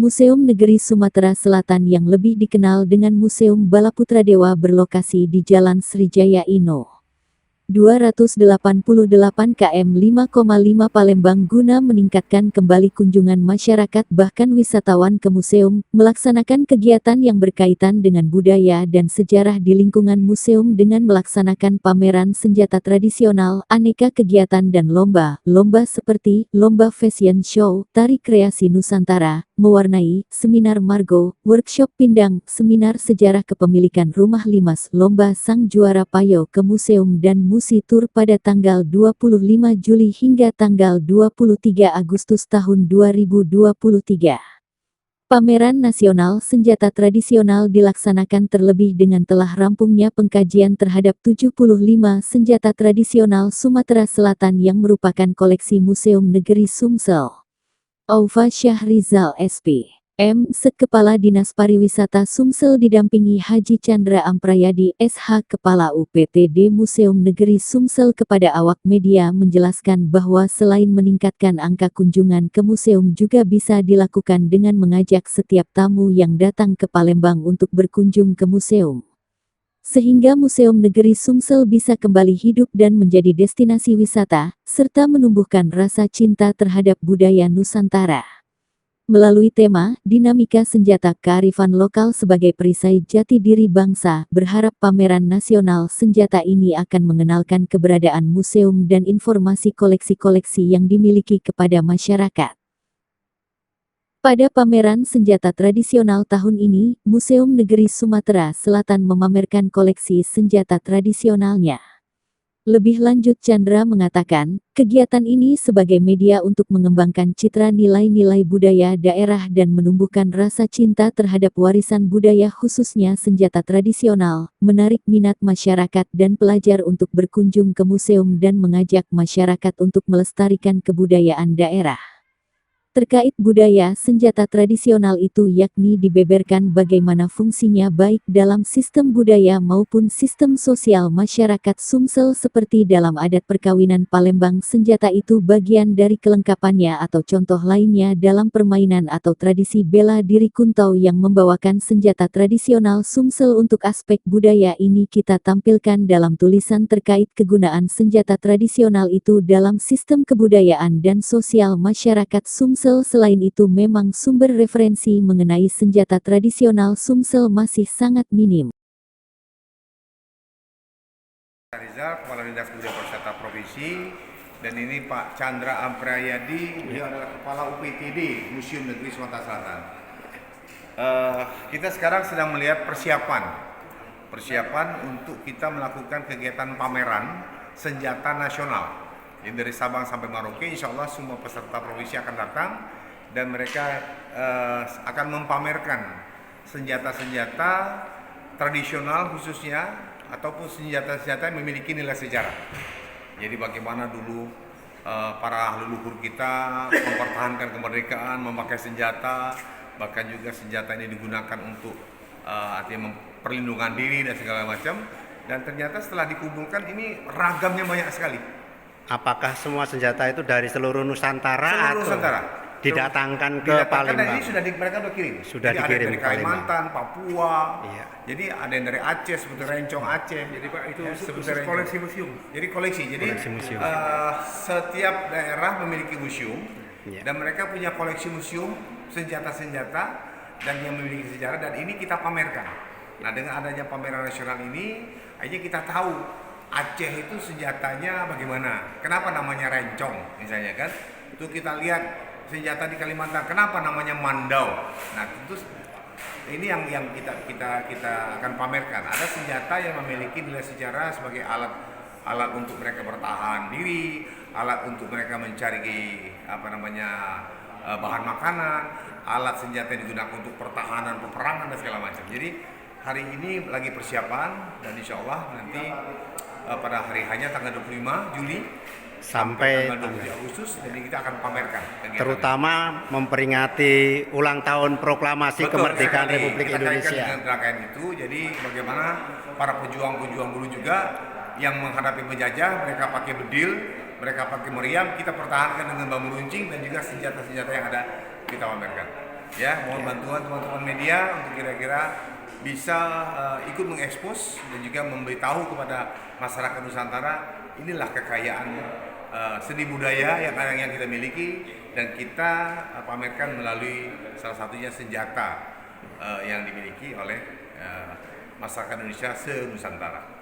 Museum Negeri Sumatera Selatan yang lebih dikenal dengan Museum Balaputradewa berlokasi di Jalan Srijaya Ino. 288 km 5,5 Palembang guna meningkatkan kembali kunjungan masyarakat bahkan wisatawan ke museum, melaksanakan kegiatan yang berkaitan dengan budaya dan sejarah di lingkungan museum dengan melaksanakan pameran senjata tradisional, aneka kegiatan dan lomba seperti lomba fashion show, tari kreasi Nusantara, mewarnai, seminar Margo, workshop pindang, seminar sejarah kepemilikan rumah limas, lomba sang juara payo ke museum dan Musi Tour pada tanggal 25 Juli hingga tanggal 23 Agustus tahun 2023. Pameran nasional senjata tradisional dilaksanakan terlebih dengan telah rampungnya pengkajian terhadap 75 senjata tradisional Sumatera Selatan yang merupakan koleksi Museum Negeri Sumsel. Aufa Syahrizal SP. Sek Kepala Dinas Pariwisata Sumsel didampingi Haji Chandra Amprayadi SH Kepala UPTD Museum Negeri Sumsel kepada awak media menjelaskan bahwa selain meningkatkan angka kunjungan ke museum juga bisa dilakukan dengan mengajak setiap tamu yang datang ke Palembang untuk berkunjung ke museum. Sehingga Museum Negeri Sumsel bisa kembali hidup dan menjadi destinasi wisata, serta menumbuhkan rasa cinta terhadap budaya Nusantara. Melalui tema, dinamika senjata kearifan lokal sebagai perisai jati diri bangsa, berharap pameran nasional senjata ini akan mengenalkan keberadaan museum dan informasi koleksi-koleksi yang dimiliki kepada masyarakat. Pada pameran senjata tradisional tahun ini, Museum Negeri Sumatera Selatan memamerkan koleksi senjata tradisionalnya. Lebih lanjut Chandra mengatakan, kegiatan ini sebagai media untuk mengembangkan citra nilai-nilai budaya daerah dan menumbuhkan rasa cinta terhadap warisan budaya khususnya senjata tradisional, menarik minat masyarakat dan pelajar untuk berkunjung ke museum dan mengajak masyarakat untuk melestarikan kebudayaan daerah. Terkait budaya senjata tradisional itu yakni dibeberkan bagaimana fungsinya baik dalam sistem budaya maupun sistem sosial masyarakat Sumsel seperti dalam adat perkawinan Palembang senjata itu bagian dari kelengkapannya atau contoh lainnya dalam permainan atau tradisi bela diri Kuntau yang membawakan senjata tradisional Sumsel untuk aspek budaya ini kita tampilkan dalam tulisan terkait kegunaan senjata tradisional itu dalam sistem kebudayaan dan sosial masyarakat Sumsel. Selain itu memang sumber referensi mengenai senjata tradisional Sumsel masih sangat minim. Rizal, Kepala Dinas Budaya Pariwisata Provinsi, dan ini Pak Chandra Amprayadi, dia adalah Kepala UPTD Museum Negeri Sumatera Selatan. Kita sekarang sedang melihat persiapan untuk kita melakukan kegiatan pameran senjata nasional. Jadi dari Sabang sampai Merauke, insya Allah semua peserta provinsi akan datang dan mereka akan mempamerkan senjata-senjata tradisional khususnya ataupun senjata-senjata yang memiliki nilai sejarah. Jadi bagaimana dulu para leluhur kita mempertahankan kemerdekaan, memakai senjata, bahkan juga senjata ini digunakan untuk artinya perlindungan diri dan segala macam. Dan ternyata setelah dikumpulkan ini ragamnya banyak sekali. Apakah semua senjata itu dari seluruh Nusantara atau Nusantara didatangkan ke Palembang? Dan ini mereka sudah kirim. Sudah jadi dikirim ada dari Kalimantan, Papua. Iya. Jadi ada yang dari Aceh seperti rencong Aceh. Jadi Pak itu ya, koleksi museum. Jadi koleksi. Jadi museum. Setiap daerah memiliki museum Iya. dan mereka punya koleksi museum senjata-senjata dan yang memiliki sejarah dan ini kita pamerkan. Nah dengan adanya pameran nasional ini, akhirnya kita tahu Aceh itu senjatanya bagaimana? Kenapa namanya rencong misalnya kan? Itu kita lihat senjata di Kalimantan, kenapa namanya mandau? Nah, itu ini yang kita akan pamerkan. Ada senjata yang memiliki nilai sejarah sebagai alat untuk mereka bertahan diri, alat untuk mereka mencari bahan makanan, alat senjata yang digunakan untuk pertahanan, peperangan dan segala macam. Jadi hari ini lagi persiapan dan insya Allah nanti pada hari hanya tanggal 25 Juli sampai tanggal 20 Agustus, jadi kita akan pamerkan terutama memperingati ulang tahun proklamasi kemerdekaan Republik Indonesia. Dengan rangkaian itu, jadi bagaimana para pejuang-pejuang dulu juga yang menghadapi penjajah, mereka pakai bedil, mereka pakai meriam, kita pertahankan dengan bambu runcing dan juga senjata-senjata yang ada kita pamerkan. Ya, mohon bantuan teman-teman media untuk kira-kira bisa ikut mengekspos dan juga memberitahu kepada masyarakat Nusantara inilah kekayaan seni budaya yang kita miliki dan kita pamerkan melalui salah satunya senjata yang dimiliki oleh masyarakat Indonesia se-Nusantara.